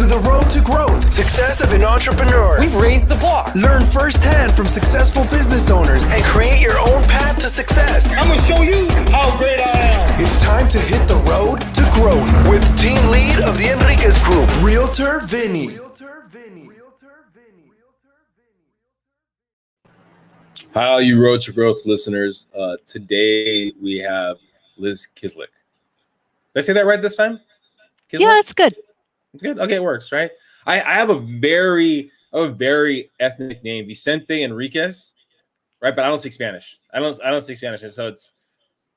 to the road to growth, success of an entrepreneur. We've raised the bar. Learn firsthand from successful business owners and create your own path to success. I'm going to show you how great I am. It's time to hit the road to growth with team lead of the Enriquez Group, Realtor Vinny. How you Road to Growth listeners. Today we have Liz Kislik. Did I say that right this time? Kislik? Yeah, it's good. It's good. Okay, it works, right? I have a very ethnic name, Vicente Enriquez, right? But I don't speak Spanish. I don't speak Spanish, and so it's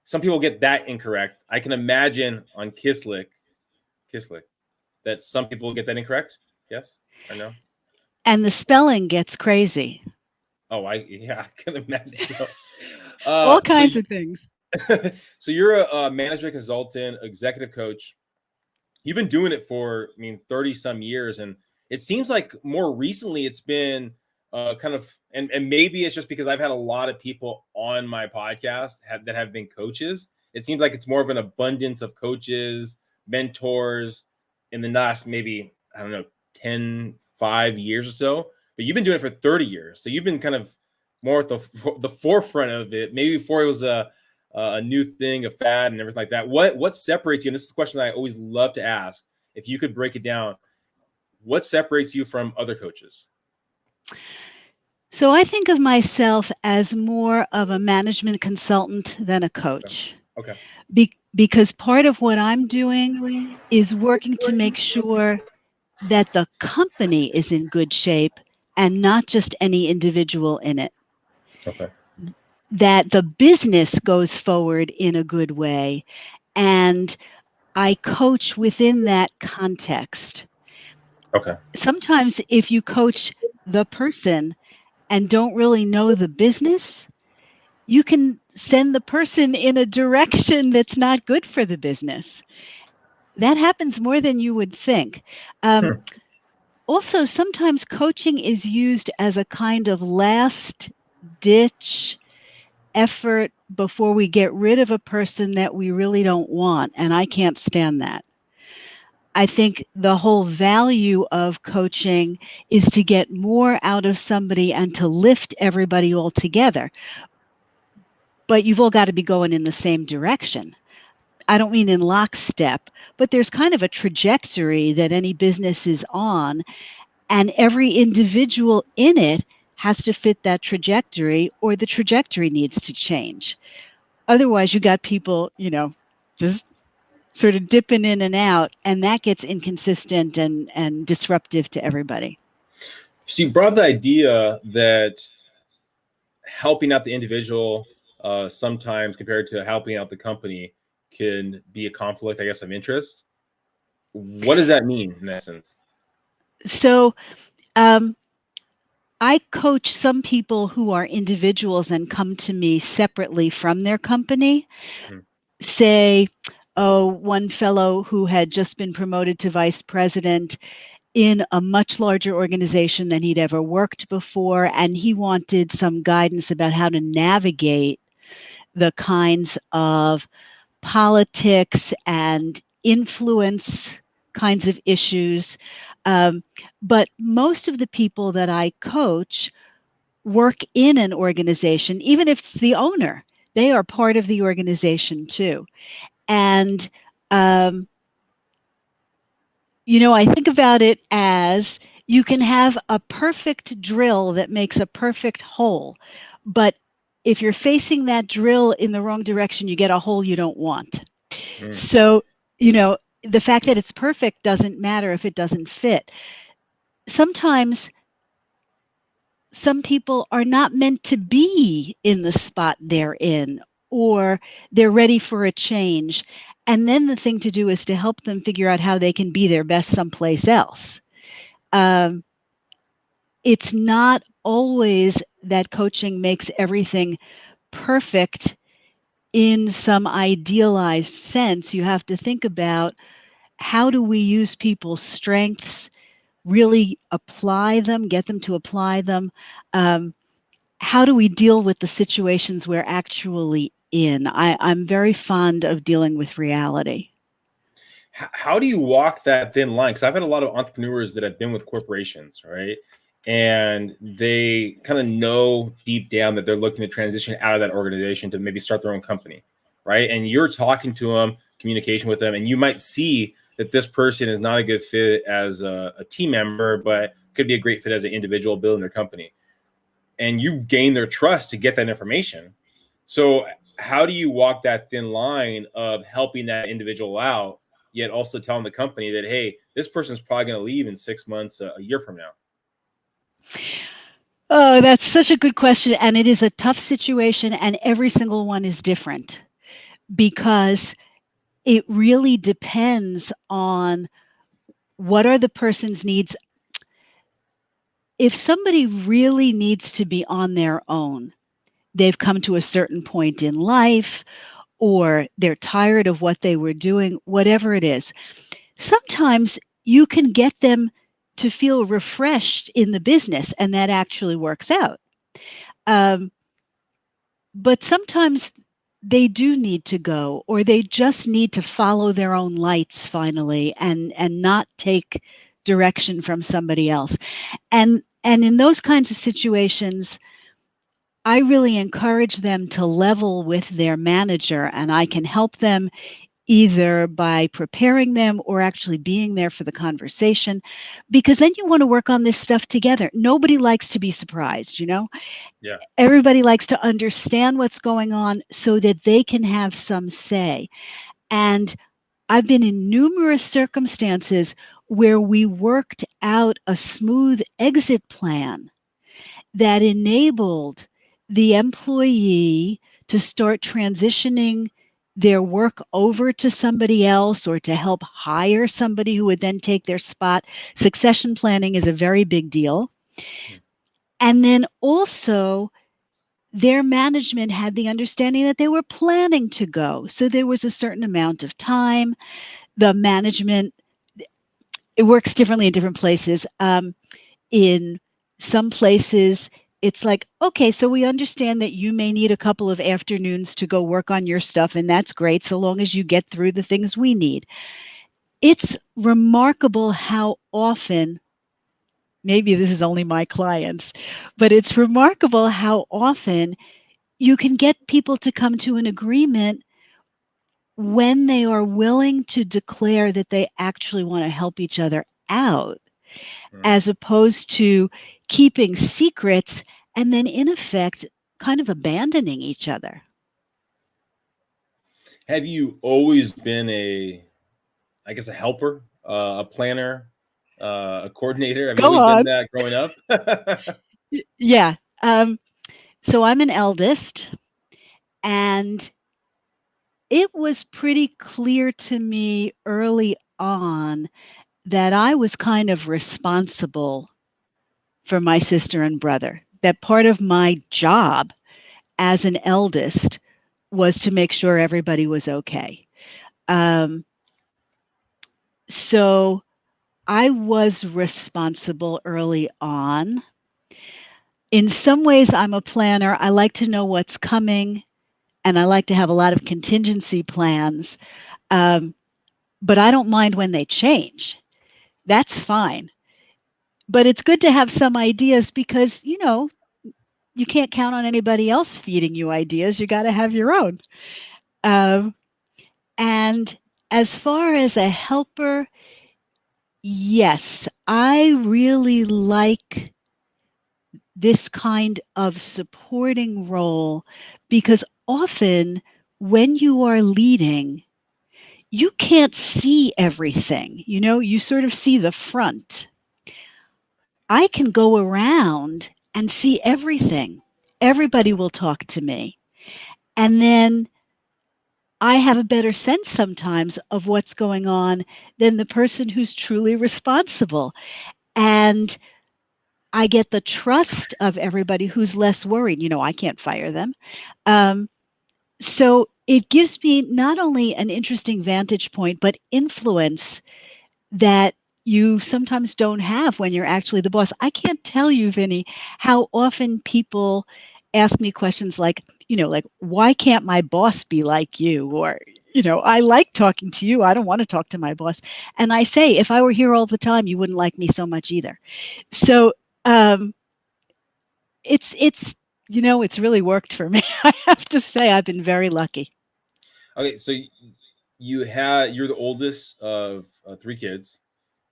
some people get that incorrect. I can imagine on Kislik, that some people get that incorrect. Yes or no? And the spelling gets crazy. Oh, I can imagine. So, all kinds of things. So you're a management consultant, executive coach. You've been doing it for, 30 some years. And it seems like more recently it's been kind of, and maybe it's just because I've had a lot of people on my podcast that have been coaches. It seems like it's more of an abundance of coaches, mentors in the last maybe, 5 years or so. But you've been doing it for 30 years. So you've been kind of more at the forefront of it. Maybe before it was a new thing, a fad and everything like that. What separates you? And this is a question that I always love to ask. If you could break it down, what separates you from other coaches? So I think of myself as more of a management consultant than a coach. Okay. Because part of what I'm doing is working to make sure that the company is in good shape and not just any individual in it. Okay. That the business goes forward in a good way. And I coach within that context. Okay. Sometimes if you coach the person and don't really know the business, you can send the person in a direction that's not good for the business. That happens more than you would think. Sure. Also, sometimes coaching is used as a kind of last ditch effort before we get rid of a person that we really don't want. And I can't stand that. I think the whole value of coaching is to get more out of somebody and to lift everybody all together. But you've all got to be going in the same direction. I don't mean in lockstep, but there's kind of a trajectory that any business is on, and every individual in it has to fit that trajectory, or the trajectory needs to change. Otherwise, you got people, just sort of dipping in and out, and that gets inconsistent and disruptive to everybody. So you brought the idea that helping out the individual sometimes compared to helping out the company can be a conflict, I guess, of interest. What does that mean in essence? So I coach some people who are individuals and come to me separately from their company. Mm-hmm. Say, one fellow who had just been promoted to vice president in a much larger organization than he'd ever worked before, and he wanted some guidance about how to navigate the kinds of politics and influence kinds of issues. But most of the people that I coach work in an organization, even if it's the owner, they are part of the organization too. And, I think about it as you can have a perfect drill that makes a perfect hole, but if you're facing that drill in the wrong direction, you get a hole you don't want. Mm. So, the fact that it's perfect doesn't matter if it doesn't fit. Sometimes some people are not meant to be in the spot they're in, or they're ready for a change. And then the thing to do is to help them figure out how they can be their best someplace else. It's not always that coaching makes everything perfect in some idealized sense. You have to think about, how do we use people's strengths, really apply them, get them to apply them? How do we deal with the situations we're actually in? I'm very fond of dealing with reality. how do you walk that thin line? Because I've had a lot of entrepreneurs that have been with corporations, right? And they kind of know deep down that they're looking to transition out of that organization to maybe start their own company, right? And you're talking to them, communication with them, and you might see that this person is not a good fit as a team member, but could be a great fit as an individual building their company. And you've gained their trust to get that information. So how do you walk that thin line of helping that individual out, yet also telling the company that, hey, this person's probably going to leave in 6 months, a year from now? Oh, that's such a good question. And it is a tough situation, and every single one is different because it really depends on what are the person's needs. If somebody really needs to be on their own, they've come to a certain point in life, or they're tired of what they were doing, whatever it is, sometimes you can get them to feel refreshed in the business, and that actually works out. But sometimes they do need to go, or they just need to follow their own lights finally, and not take direction from somebody else. And in those kinds of situations, I really encourage them to level with their manager, and I can help them either by preparing them or actually being there for the conversation, because then you want to work on this stuff together. Nobody likes to be surprised, you know? Yeah. Everybody likes to understand what's going on so that they can have some say. And I've been in numerous circumstances where we worked out a smooth exit plan that enabled the employee to start transitioning their work over to somebody else, or to help hire somebody who would then take their spot. Succession planning is a very big deal. And then also, their management had the understanding that they were planning to go. So there was a certain amount of time. The management, it works differently in different places. In some places, it's like, okay, so we understand that you may need a couple of afternoons to go work on your stuff, and that's great so long as you get through the things we need. It's remarkable how often, maybe this is only my clients, but it's remarkable how often you can get people to come to an agreement when they are willing to declare that they actually want to help each other out, as opposed to keeping secrets and then, in effect, kind of abandoning each other. Have you always been a helper, a planner, a coordinator? Have you Go always been on. that growing up? Yeah. So I'm an eldest, and it was pretty clear to me early on that I was kind of responsible for my sister and brother. That part of my job as an eldest was to make sure everybody was okay. So I was responsible early on. In some ways, I'm a planner. I like to know what's coming, and I like to have a lot of contingency plans. But I don't mind when they change. That's fine. But it's good to have some ideas because, you can't count on anybody else feeding you ideas. You got to have your own. And as far as a helper, yes, I really like this kind of supporting role, because often when you are leading, you can't see everything. You sort of see the front. I can go around and see everything. Everybody will talk to me. And then I have a better sense sometimes of what's going on than the person who's truly responsible. And I get the trust of everybody who's less worried. I can't fire them. So it gives me not only an interesting vantage point, but influence that you sometimes don't have when you're actually the boss. I can't tell you, Vinny, how often people ask me questions like, why can't my boss be like you? Or, I like talking to you. I don't want to talk to my boss. And I say, if I were here all the time, you wouldn't like me so much either. So it's it's really worked for me. I have to say I've been very lucky. Okay, so you're the oldest of 3 kids.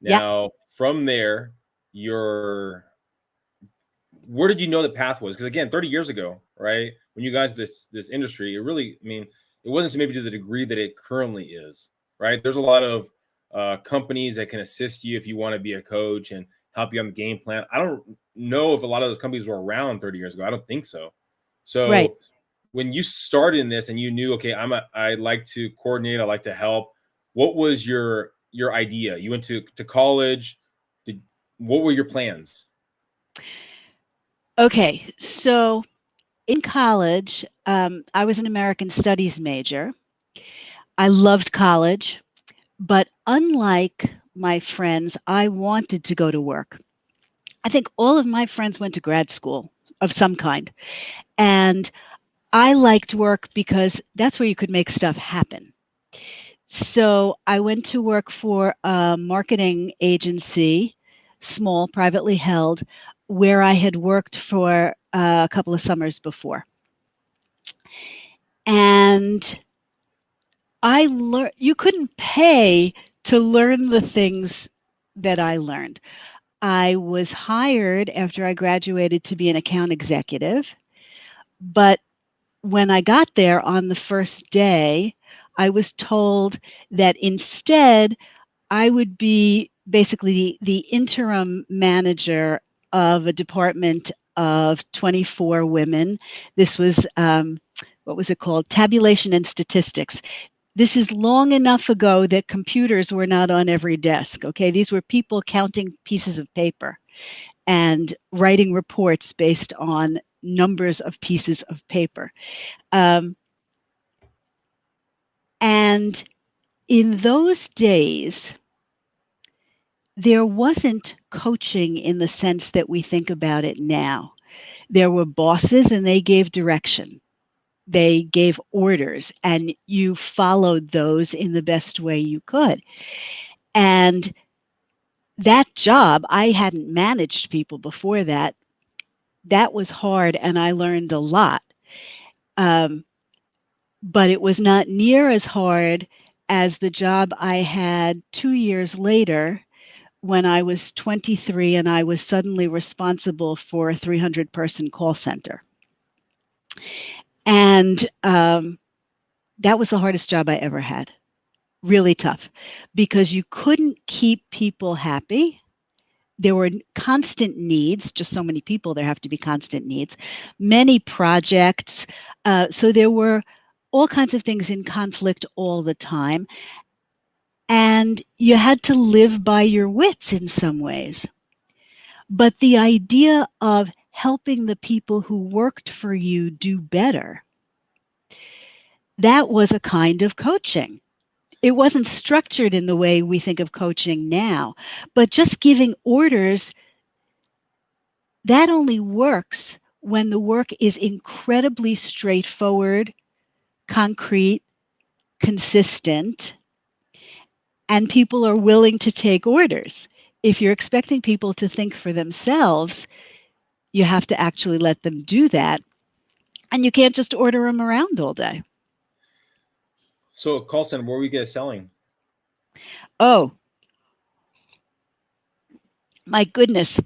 Yeah. Now, from there, where did you know the path was? Because again, 30 years ago, right, when you got into this industry, it really, it wasn't maybe to the degree that it currently is, right? There's a lot of companies that can assist you if you want to be a coach and help you on the game plan. I don't know if a lot of those companies were around 30 years ago. I don't think so. So Right. when you started in this and you knew, okay, I like to coordinate, I like to help. What was your idea? You went to college. What were your plans? Okay, so in college, I was an American Studies major. I loved college, but unlike my friends, I wanted to go to work. I think all of my friends went to grad school of some kind. And I liked work because that's where you could make stuff happen. So I went to work for a marketing agency, small, privately held, where I had worked for a couple of summers before. And I learned, you couldn't pay to learn the things that I learned. I was hired after I graduated to be an account executive, but when I got there on the first day, I was told that instead I would be basically the interim manager of a department of 24 women. This was, what was it called? Tabulation and statistics. This is long enough ago that computers were not on every desk, okay? These were people counting pieces of paper and writing reports based on numbers of pieces of paper. And in those days, there wasn't coaching in the sense that we think about it now. There were bosses and they gave direction. They gave orders and you followed those in the best way you could. And that job, I hadn't managed people before that. That was hard and I learned a lot. But it was not near as hard as the job I had 2 years later when I was 23 and I was suddenly responsible for a 300-person call center. And that was the hardest job I ever had. Really tough because you couldn't keep people happy. There were constant needs, just so many people, there have to be constant needs, many projects. So there were all kinds of things in conflict all the time. And you had to live by your wits in some ways. But the idea of helping the people who worked for you do better, that was a kind of coaching. It wasn't structured in the way we think of coaching now, but just giving orders, that only works when the work is incredibly straightforward, concrete, consistent, and people are willing to take orders. If you're expecting people to think for themselves, you have to actually let them do that. And you can't just order them around all day. So call center, what were you guys selling? Oh, my goodness.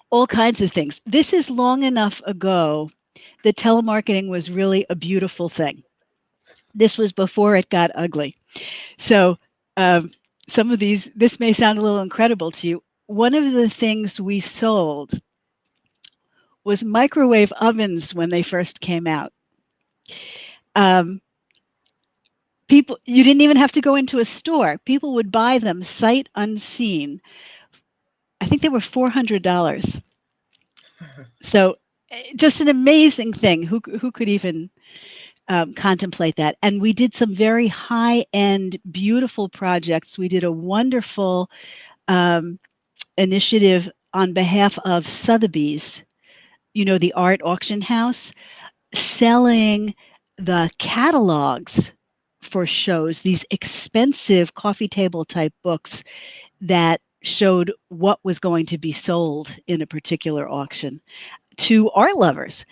All kinds of things. This is long enough ago that telemarketing was really a beautiful thing. This was before it got ugly. So some of these, this may sound a little incredible to you. One of the things we sold was microwave ovens when they first came out. People, you didn't even have to go into a store. People would buy them sight unseen. I think they were $400. So just an amazing thing. Who could even contemplate that? And we did some very high-end, beautiful projects. We did a wonderful initiative on behalf of Sotheby's, the art auction house, selling the catalogs for shows, these expensive coffee table type books that showed what was going to be sold in a particular auction to art lovers.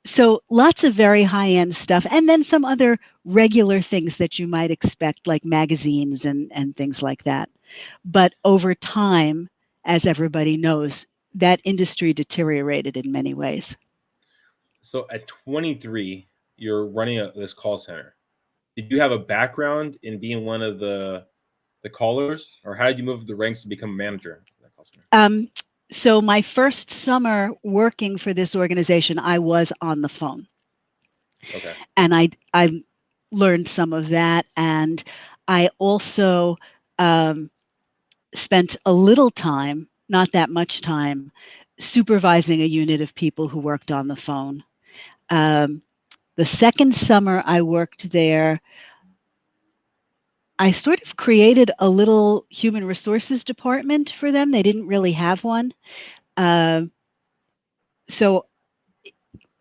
So lots of very high-end stuff, and then some other regular things that you might expect, like magazines and things like that. But over time, as everybody knows, that industry deteriorated in many ways. So at 23, you're running this call center. Did you have a background in being one of the callers, or how did you move the ranks to become a manager of that call center? So my first summer working for this organization, I was on the phone. Okay. And I learned some of that. And I also spent a little time, not that much time, supervising a unit of people who worked on the phone. The second summer I worked there, I sort of created a little human resources department for them. They didn't really have one. So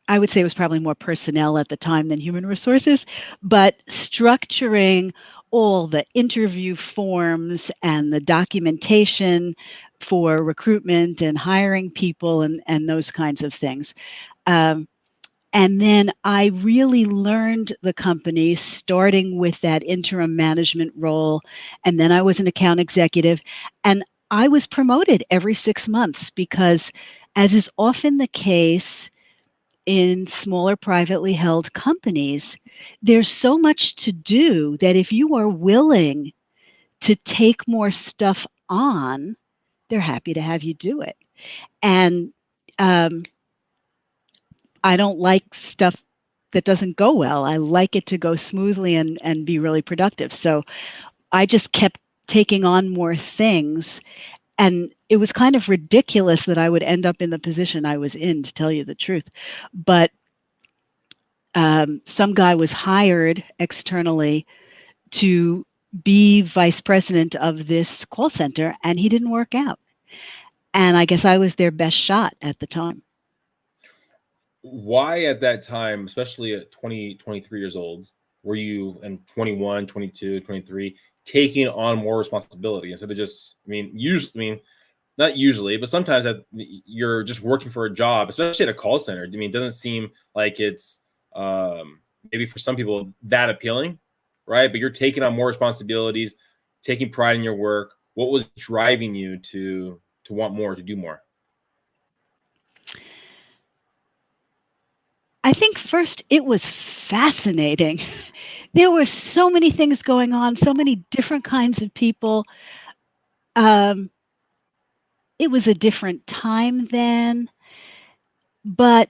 I would say it was probably more personnel at the time than human resources, but structuring all the interview forms and the documentation for recruitment and hiring people and those kinds of things. And then I really learned the company starting with that interim management role. And then I was an account executive. And I was promoted every 6 months because, as is often the case in smaller privately held companies, there's so much to do that if you are willing to take more stuff on, they're happy to have you do it. And I don't like stuff that doesn't go well. I like it to go smoothly and be really productive. So I just kept taking on more things. And it was kind of ridiculous that I would end up in the position I was in, to tell you the truth. But some guy was hired externally to be vice president of this call center, and he didn't work out. And I guess I was their best shot at the time. Why at that time, especially at 20, 23 years old, were you, and 21, 22, 23, taking on more responsibility instead of just, not usually, but sometimes that you're just working for a job, especially at a call center. It doesn't seem like it's maybe for some people that appealing, right? But you're taking on more responsibilities, taking pride in your work. What was driving you to want more, to do more? I think first it was fascinating. There were so many things going on, so many different kinds of people. It was a different time then, but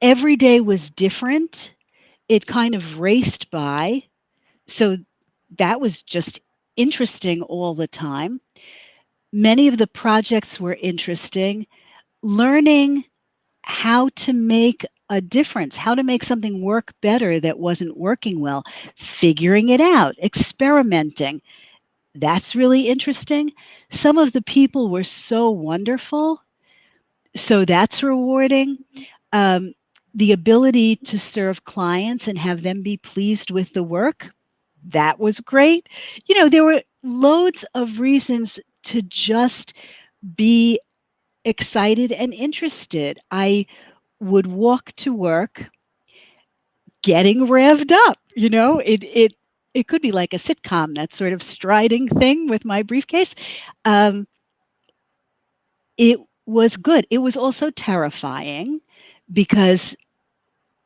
every day was different. It kind of raced by. So that was just interesting all the time. Many of the projects were interesting. Learning how to make a difference, how to make something work better that wasn't working well, figuring it out, experimenting. That's really interesting. Some of the people were so wonderful, so that's rewarding. The ability to serve clients and have them be pleased with the work, that was great. There were loads of reasons to just be excited and interested. I would walk to work getting revved up. It could be like a sitcom, that sort of striding thing with my briefcase. It was good. It was also terrifying because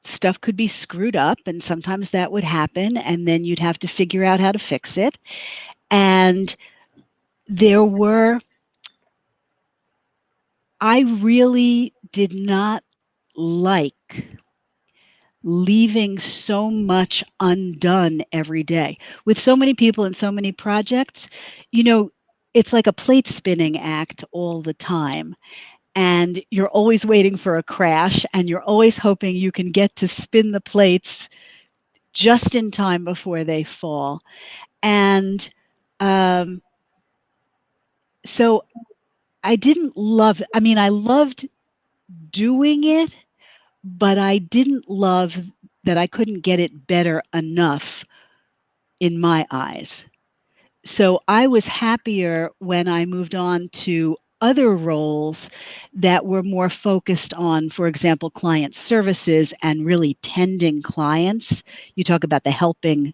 stuff could be screwed up, and sometimes that would happen, and then you'd have to figure out how to fix it. And I really did not like leaving so much undone every day. With so many people and so many projects, it's like a plate spinning act all the time. And you're always waiting for a crash, and you're always hoping you can get to spin the plates just in time before they fall. And so I didn't love it. I loved doing it, but I didn't love that I couldn't get it better enough in my eyes. So I was happier when I moved on to other roles that were more focused on, for example, client services and really tending clients. You talk about the helping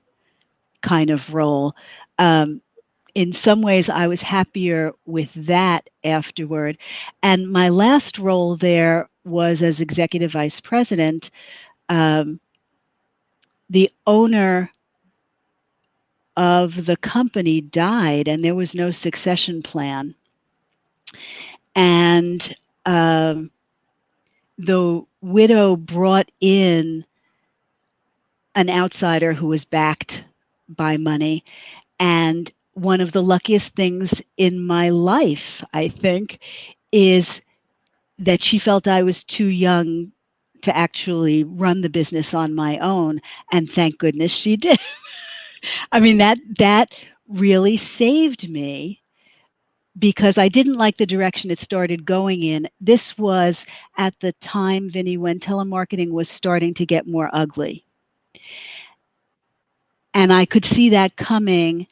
kind of role. In some ways, I was happier with that afterward. And my last role there was as executive vice president. The owner of the company died, and there was no succession plan. And the widow brought in an outsider who was backed by money. And one of the luckiest things in my life, I think, is that she felt I was too young to actually run the business on my own. And thank goodness she did. I mean, that really saved me, because I didn't like the direction it started going in. This was at the time, Vinny, when telemarketing was starting to get more ugly. And I could see that coming.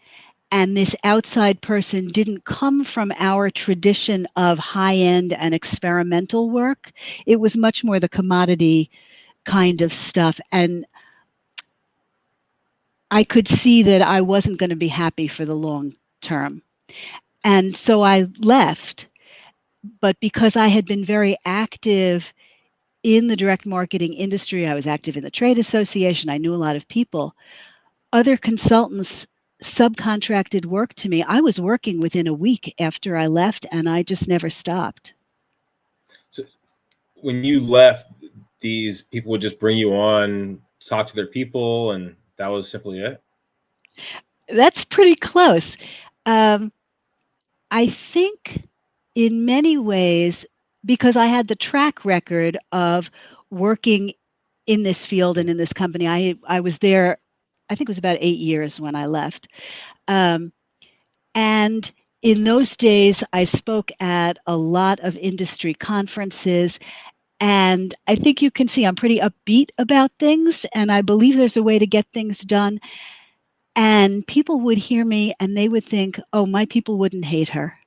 And this outside person didn't come from our tradition of high-end and experimental work. It was much more the commodity kind of stuff. And I could see that I wasn't going to be happy for the long term. And so I left. But because I had been very active in the direct marketing industry, I was active in the trade association, I knew a lot of people, other consultants subcontracted work to me. I was working within a week after I left, and I just never stopped. So when you left, these people would just bring you on, talk to their people, and that was simply it? That's pretty close. I think in many ways, because I had the track record of working in this field and in this company, I was there, I think it was about 8 years when I left. And in those days, I spoke at a lot of industry conferences. And I think you can see I'm pretty upbeat about things. And I believe there's a way to get things done. And people would hear me and they would think, oh, my people wouldn't hate her.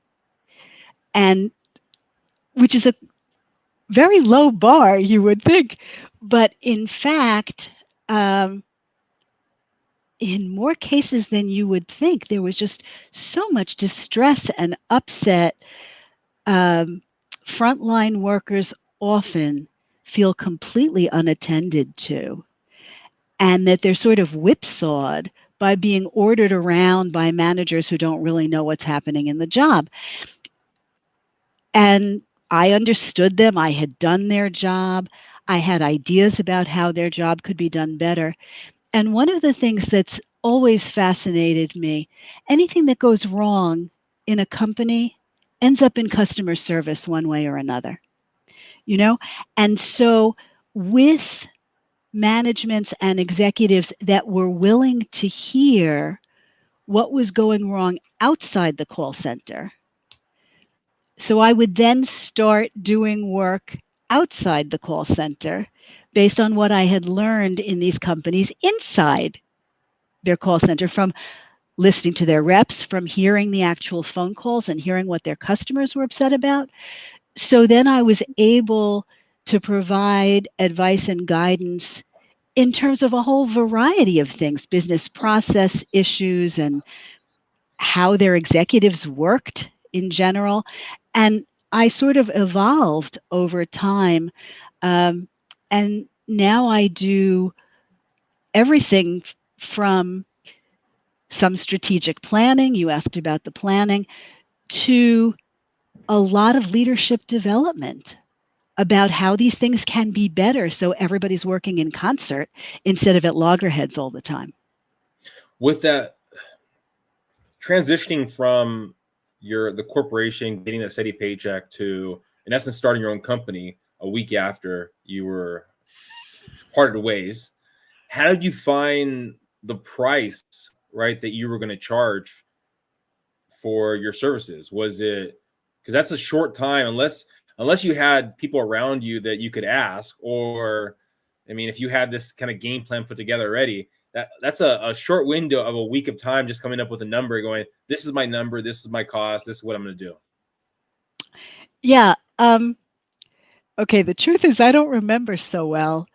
And which is a very low bar, you would think. But in fact, in more cases than you would think, there was just so much distress and upset. Frontline workers often feel completely unattended to, and that they're sort of whipsawed by being ordered around by managers who don't really know what's happening in the job. And I understood them. I had done their job. I had ideas about how their job could be done better. And one of the things that's always fascinated me, anything that goes wrong in a company ends up in customer service one way or another, you know? And so with managements and executives that were willing to hear what was going wrong outside the call center, so I would then start doing work outside the call center based on what I had learned in these companies inside their call center, from listening to their reps, from hearing the actual phone calls and hearing what their customers were upset about. So then I was able to provide advice and guidance in terms of a whole variety of things, business process issues and how their executives worked in general. And I sort of evolved over time. And now I do everything from some strategic planning, you asked about the planning, to a lot of leadership development about how these things can be better so everybody's working in concert instead of at loggerheads all the time. With that, transitioning from the corporation, getting that steady paycheck, to, in essence, starting your own company a week after you were parted ways, how did you find the price, right, that you were going to charge for your services? Was it, because that's a short time, unless you had people around you that you could ask, or I mean, if you had this kind of game plan put together already, that's a short window of a week of time just coming up with a number going, this is my number, this is my cost, this is what I'm going to do. Yeah. Okay. The truth is, I don't remember so well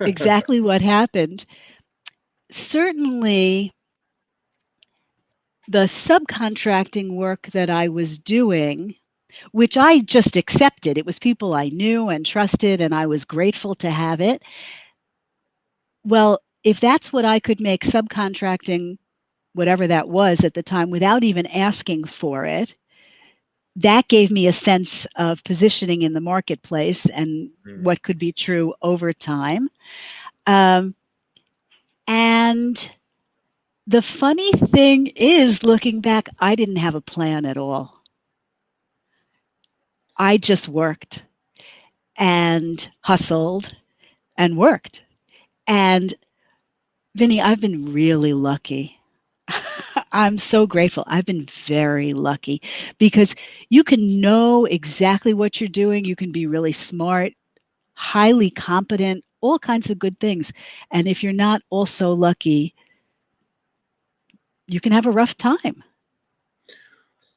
exactly what happened. Certainly, the subcontracting work that I was doing, which I just accepted, it was people I knew and trusted, and I was grateful to have it. Well, if that's what I could make subcontracting, whatever that was at the time, without even asking for it, that gave me a sense of positioning in the marketplace and what could be true over time. And the funny thing is, looking back, I didn't have a plan at all. I just worked and hustled and worked. And Vinny, I've been really lucky. I'm so grateful. I've been very lucky because you can know exactly what you're doing. You can be really smart, highly competent, all kinds of good things. And if you're not also lucky, you can have a rough time.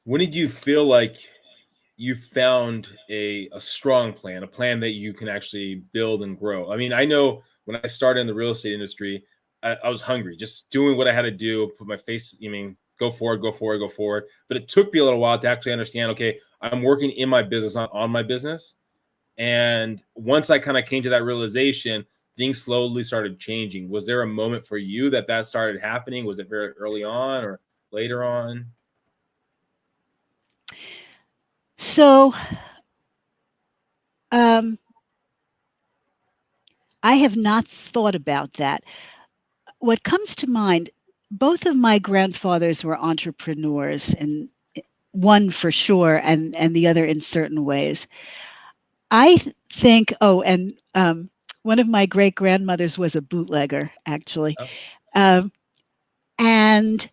When did you feel like you found a strong plan, a plan that you can actually build and grow? I mean, I know when I started in the real estate industry, I was hungry, just doing what I had to do, put my face, go forward. But it took me a little while to actually understand, okay, I'm working in my business, not on my business. And once I kind of came to that realization, things slowly started changing. Was there a moment for you that started happening? Was it very early on or later on? So, I have not thought about that. What comes to mind, both of my grandfathers were entrepreneurs, and one for sure, and the other in certain ways. I think, one of my great grandmothers was a bootlegger, actually. Oh. And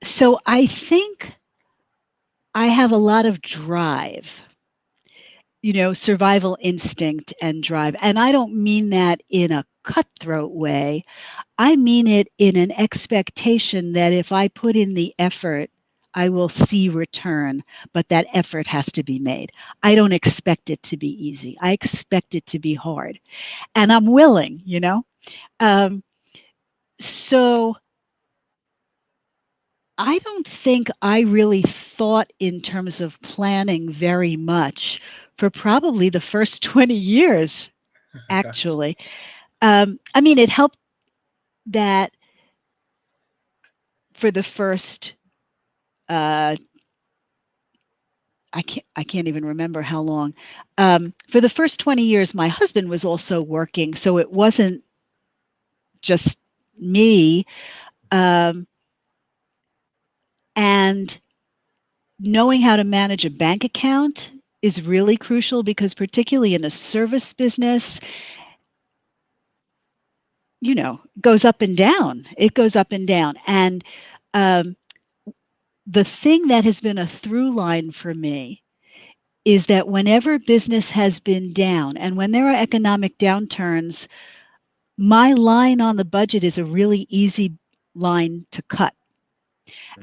so I think I have a lot of drive, survival instinct and drive. And I don't mean that in a cutthroat way. I mean it in an expectation that if I put in the effort, I will see return, but that effort has to be made. I don't expect it to be easy. I expect it to be hard. And I'm willing, So I don't think I really thought in terms of planning very much for probably the first 20 years, actually. It helped that for the first I can't even remember how long. For the first 20 years, my husband was also working, so it wasn't just me. And knowing how to manage a bank account is really crucial because particularly in a service business, goes up and down. It goes up and down. And the thing that has been a through line for me is that whenever business has been down and when there are economic downturns, my line on the budget is a really easy line to cut.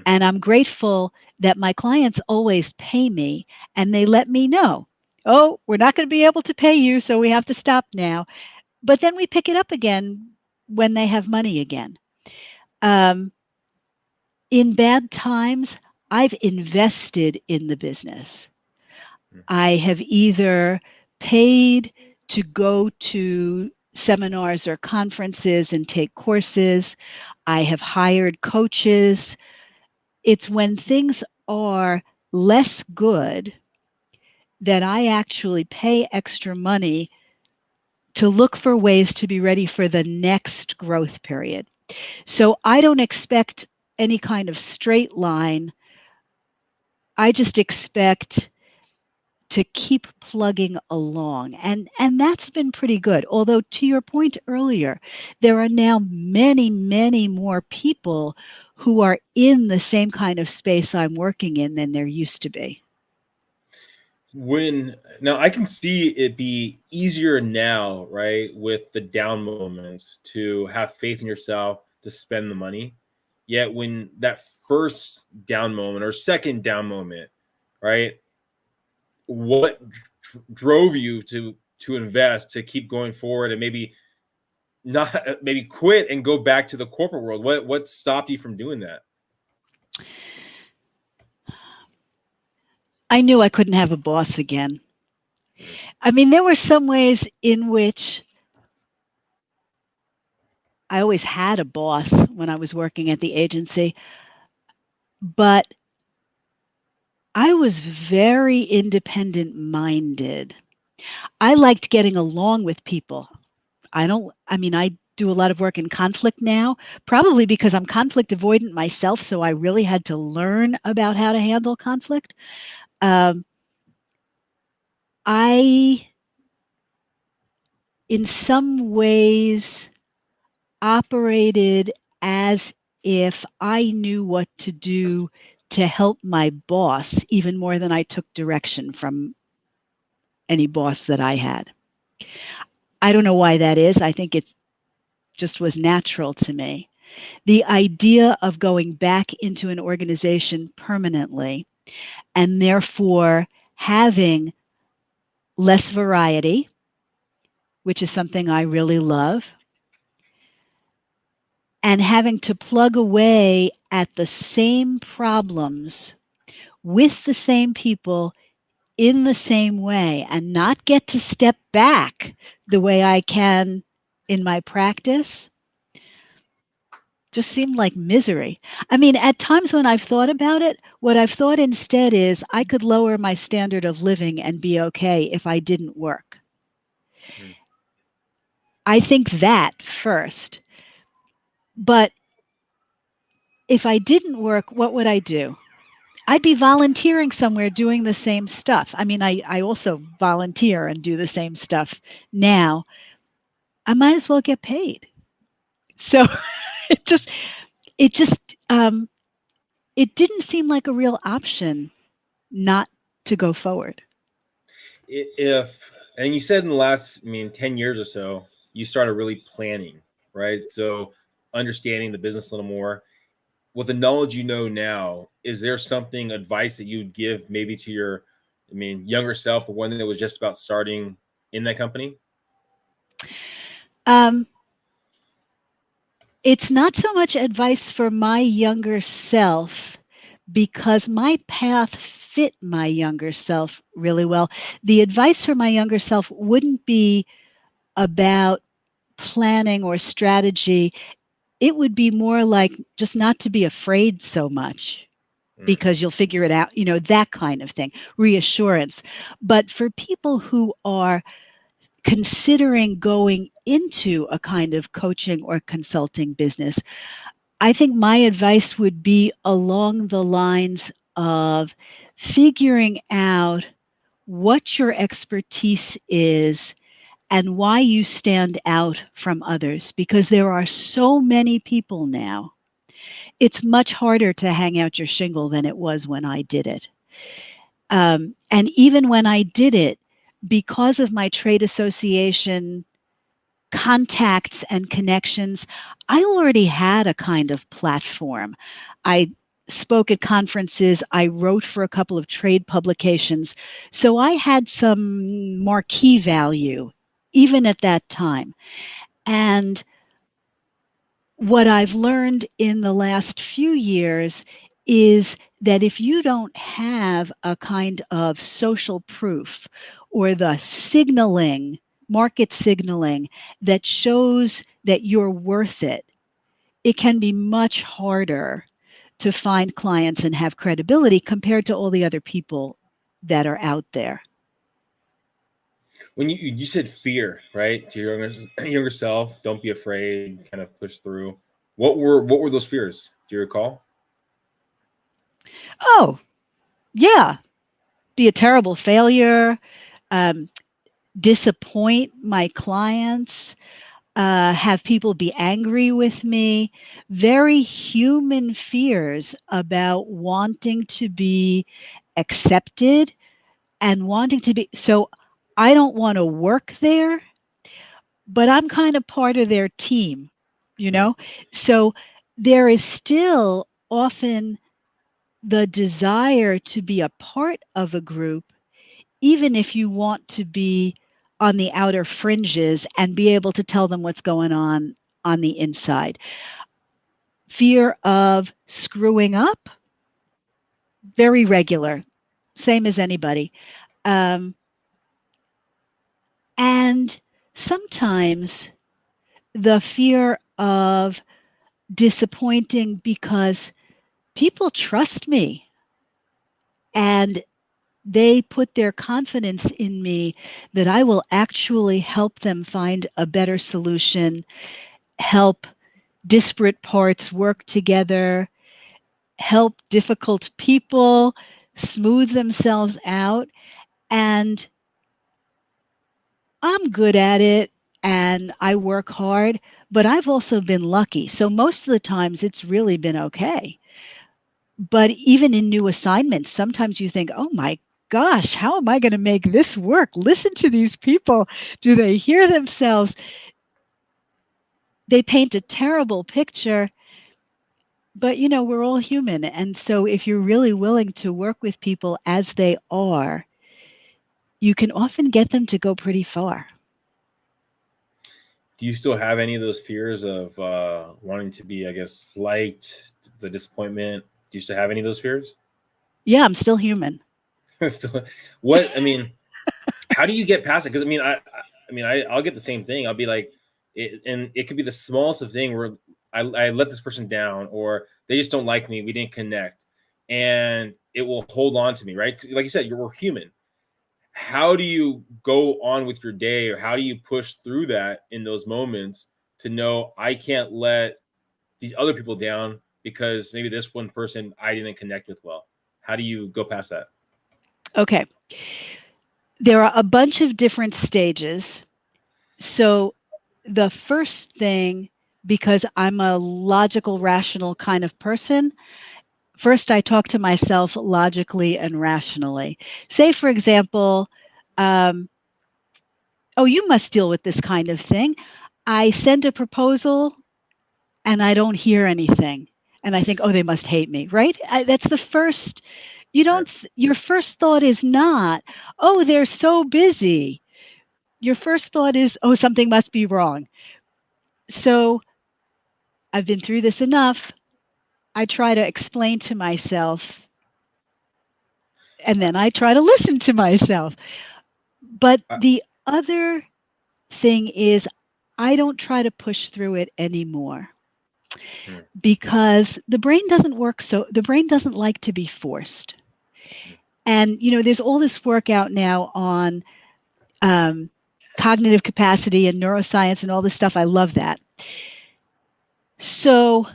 And I'm grateful that my clients always pay me and they let me know, oh, we're not going to be able to pay you, so we have to stop now. But then we pick it up again when they have money again. In bad times, I've invested in the business. I have either paid to go to seminars or conferences and take courses. I have hired coaches. It's when things are less good that I actually pay extra money to look for ways to be ready for the next growth period. So I don't expect any kind of straight line. I just expect to keep plugging along. And that's been pretty good. Although to your point earlier, there are now many, many more people who are in the same kind of space I'm working in than there used to be. Now I can see it be easier now, right, with the down moments to have faith in yourself to spend the money. Yet when that first down moment or second down moment, right, what drove you to invest, to keep going forward, and maybe not maybe quit and go back to the corporate world? What stopped you from doing that? I knew I couldn't have a boss again. I mean, there were some ways in which I always had a boss when I was working at the agency, but I was very independent minded. I liked getting along with people. I do a lot of work in conflict now, probably because I'm conflict avoidant myself. So I really had to learn about how to handle conflict. I, in some ways, operated as if I knew what to do to help my boss, even more than I took direction from any boss that I had. I don't know why that is. I think it just was natural to me. The idea of going back into an organization permanently and therefore having less variety, which is something I really love, and having to plug away at the same problems with the same people in the same way and not get to step back the way I can in my practice just seemed like misery. I mean, at times when I've thought about it, what I've thought instead is I could lower my standard of living and be okay if I didn't work. I think that first. But if I didn't work, what would I do? I'd be volunteering somewhere doing the same stuff. I mean, I also volunteer and do the same stuff now. I might as well get paid. So it just it didn't seem like a real option not to go forward. And you said in the last, 10 years or so, you started really planning, right? So understanding the business a little more. With the knowledge you know now, is there something, advice that you would give maybe to your, younger self, the one that was just about starting in that company? It's not so much advice for my younger self because my path fit my younger self really well. The advice for my younger self wouldn't be about planning or strategy. It would be more like just not to be afraid so much because you'll figure it out, that kind of thing, reassurance. But for people who are considering going into a kind of coaching or consulting business, I think my advice would be along the lines of figuring out what your expertise is and why you stand out from others, because there are so many people now. It's much harder to hang out your shingle than it was when I did it. And even when I did it, because of my trade association contacts and connections, I already had a kind of platform. I spoke at conferences. I wrote for a couple of trade publications. So I had some marquee value, even at that time. And what I've learned in the last few years is that if you don't have a kind of social proof or the signaling, market signaling that shows that you're worth it, it can be much harder to find clients and have credibility compared to all the other people that are out there. When you said fear, right, to your younger self, don't be afraid, kind of push through. What were those fears? Do you recall? Oh, yeah. Be a terrible failure, disappoint my clients, have people be angry with me. Very human fears about wanting to be accepted, and wanting to be. So I don't want to work there, but I'm kind of part of their team, you know? So there is still often the desire to be a part of a group, even if you want to be on the outer fringes and be able to tell them what's going on the inside. Fear of screwing up, very regular, same as anybody. And sometimes the fear of disappointing because people trust me and they put their confidence in me that I will actually help them find a better solution, help disparate parts work together, help difficult people smooth themselves out. And I'm good at it and I work hard, but I've also been lucky. So most of the times it's really been okay. But even in new assignments, sometimes you think, oh my gosh, how am I going to make this work? Listen to these people. Do they hear themselves? They paint a terrible picture, but you know, we're all human. And so if you're really willing to work with people as they are, you can often get them to go pretty far. Do you still have any of those fears of wanting to be, I guess, liked, the disappointment? Do you still have any of those fears? Yeah, I'm still human. Still, what I mean, how do you get past it? Because I'll get the same thing. I'll be like, and it could be the smallest of thing where I let this person down, or they just don't like me. We didn't connect, and it will hold on to me, right? Like you said, we're human. How do you go on with your day, or how do you push through that in those moments to know I can't let these other people down because maybe this one person I didn't connect with well? How do you go past that? Okay. There are a bunch of different stages. So the first thing, because I'm a logical, rational kind of person, first I talk to myself logically and rationally. Say, for example, oh, you must deal with this kind of thing. I send a proposal and I don't hear anything. And I think, oh, they must hate me, right? That's the first. You don't, your first thought is not, oh, they're so busy. Your first thought is, oh, something must be wrong. So I've been through this enough. I try to explain to myself, and then I try to listen to myself. But the other thing is, I don't try to push through it anymore because the brain doesn't work so, the brain doesn't like to be forced. And, you know, there's all this work out now on cognitive capacity and neuroscience and all this stuff. I love that. So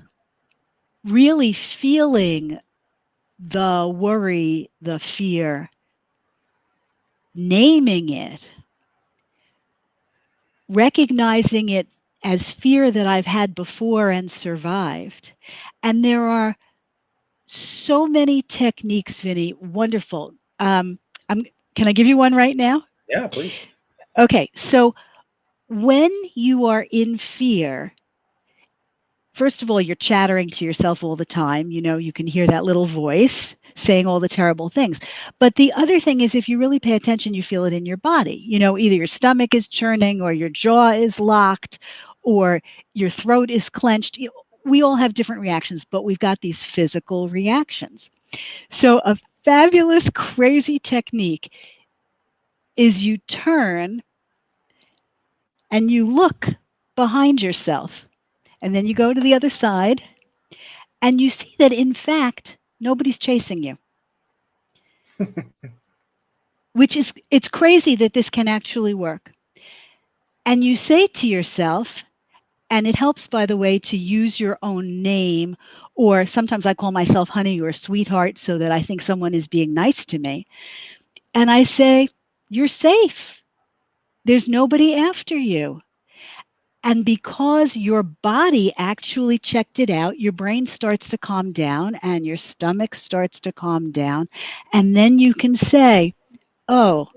really feeling the worry, the fear, naming it, recognizing it as fear that I've had before and survived. And there are so many techniques, Vinny. Wonderful. Can I give you one right now? Yeah, please. Okay. So when you are in fear, first of all, you're chattering to yourself all the time. You know, you can hear that little voice saying all the terrible things. But the other thing is, if you really pay attention, you feel it in your body. You know, either your stomach is churning or your jaw is locked or your throat is clenched. We all have different reactions, but we've got these physical reactions. So a fabulous, crazy technique is you turn and you look behind yourself. And then you go to the other side and you see that, in fact, nobody's chasing you. Which is, it's crazy that this can actually work. And you say to yourself, and it helps, by the way, to use your own name, or sometimes I call myself honey or sweetheart so that I think someone is being nice to me. And I say, you're safe. There's nobody after you. And because your body actually checked it out, your brain starts to calm down and your stomach starts to calm down. And then you can say, oh,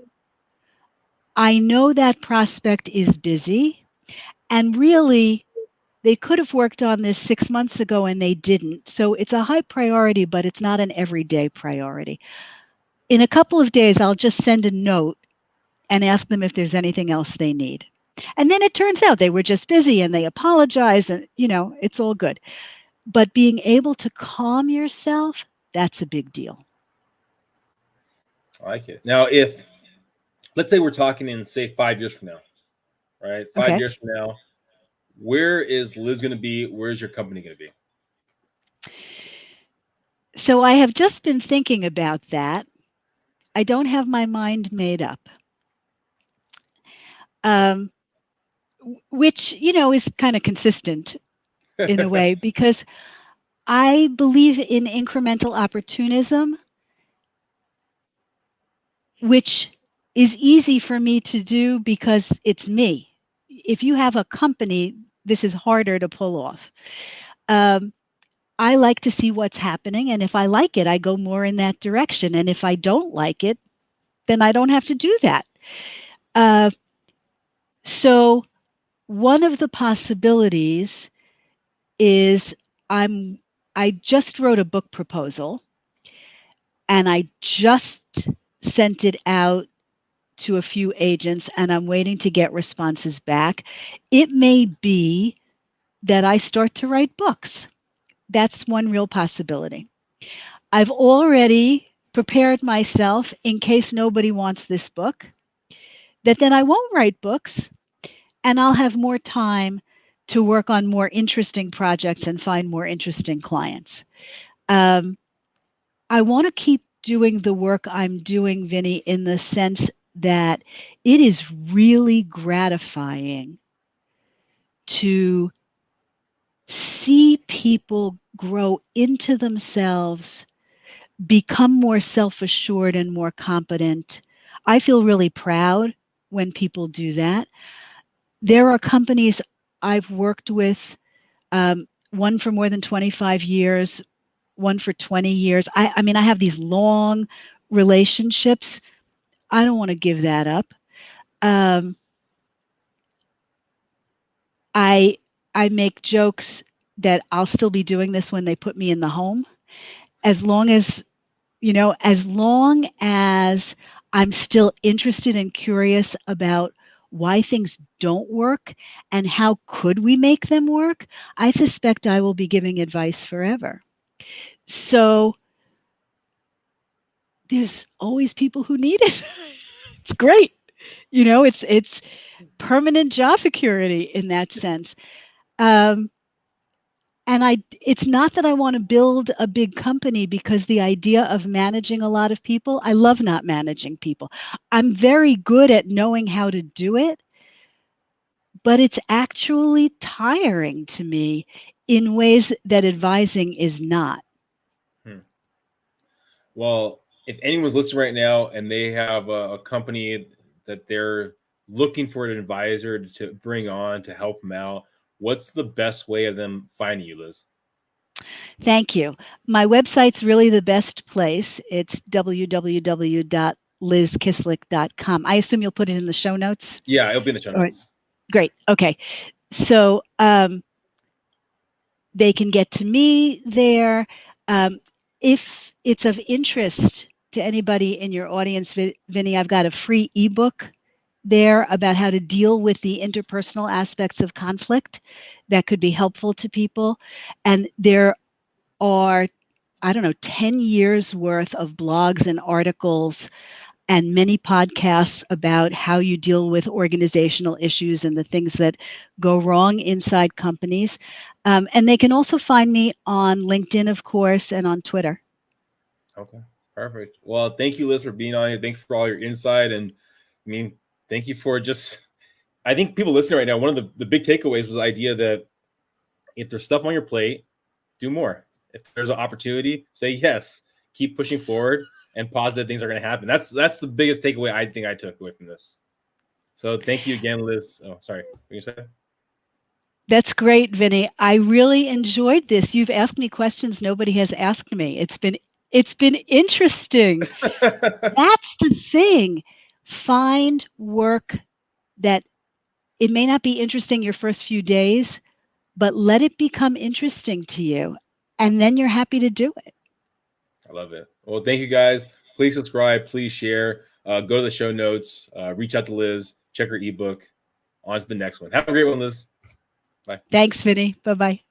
I know that prospect is busy, and really, they could have worked on this 6 months ago and they didn't. So it's a high priority, but it's not an everyday priority. In a couple of days, I'll just send a note and ask them if there's anything else they need. And then it turns out they were just busy and they apologize and, it's all good. But being able to calm yourself, that's a big deal. I like it. Now, if, let's say we're talking in, say, 5 years from now, right? 5 years from now, where is Liz going to be? Where's your company going to be? So I have just been thinking about that. I don't have my mind made up. Which, is kind of consistent in a way, because I believe in incremental opportunism, which is easy for me to do because it's me. If you have a company, this is harder to pull off. I like to see what's happening, and if I like it, I go more in that direction. And if I don't like it, then I don't have to do that. So one of the possibilities is I just wrote a book proposal, and I just sent it out to a few agents, and I'm waiting to get responses back. It may be that I start to write books. That's one real possibility. I've already prepared myself in case nobody wants this book, that then I won't write books, and I'll have more time to work on more interesting projects and find more interesting clients. I want to keep doing the work I'm doing, Vinny, in the sense that it is really gratifying to see people grow into themselves, become more self-assured and more competent. I feel really proud when people do that. There are companies I've worked with, one for more than 25 years, one for 20 years. I mean, I have these long relationships. I don't want to give that up. I make jokes that I'll still be doing this when they put me in the home, as long as I'm still interested and curious about why things don't work and how could we make them work. I suspect I will be giving advice forever. So there's always people who need it. It's great. It's permanent job security in that sense. And it's not that I want to build a big company, because the idea of managing a lot of people, I love not managing people. I'm very good at knowing how to do it, but it's actually tiring to me in ways that advising is not. Well, if anyone's listening right now and they have a company that they're looking for an advisor to bring on to help them out, what's the best way of them finding you, Liz? Thank you. My website's really the best place. It's www.lizkislik.com. I assume you'll put it in the show notes? Yeah, it'll be in the show notes. Great. Okay. So they can get to me there. If it's of interest to anybody in your audience, Vinny, I've got a free ebook there about how to deal with the interpersonal aspects of conflict that could be helpful to people. And there are, 10 years worth of blogs and articles and many podcasts about how you deal with organizational issues and the things that go wrong inside companies. And they can also find me on LinkedIn, of course, and on Twitter. Okay, perfect. Well, thank you, Liz, for being on here. Thanks for all your insight. And thank you for I think people listening right now, one of the big takeaways was the idea that if there's stuff on your plate, do more. If there's an opportunity, say yes. Keep pushing forward, and positive things are going to happen. That's the biggest takeaway I think I took away from this. So thank you again, Liz. Oh, sorry. What did you say? That's great, Vinny. I really enjoyed this. You've asked me questions nobody has asked me. It's been It's been interesting. That's the thing. Find work that it may not be interesting your first few days, but let it become interesting to you. And then you're happy to do it. I love it. Well, thank you guys. Please subscribe. Please share. Go to the show notes. Reach out to Liz. Check her ebook. On to the next one. Have a great one, Liz. Bye. Thanks, Vinny. Bye-bye.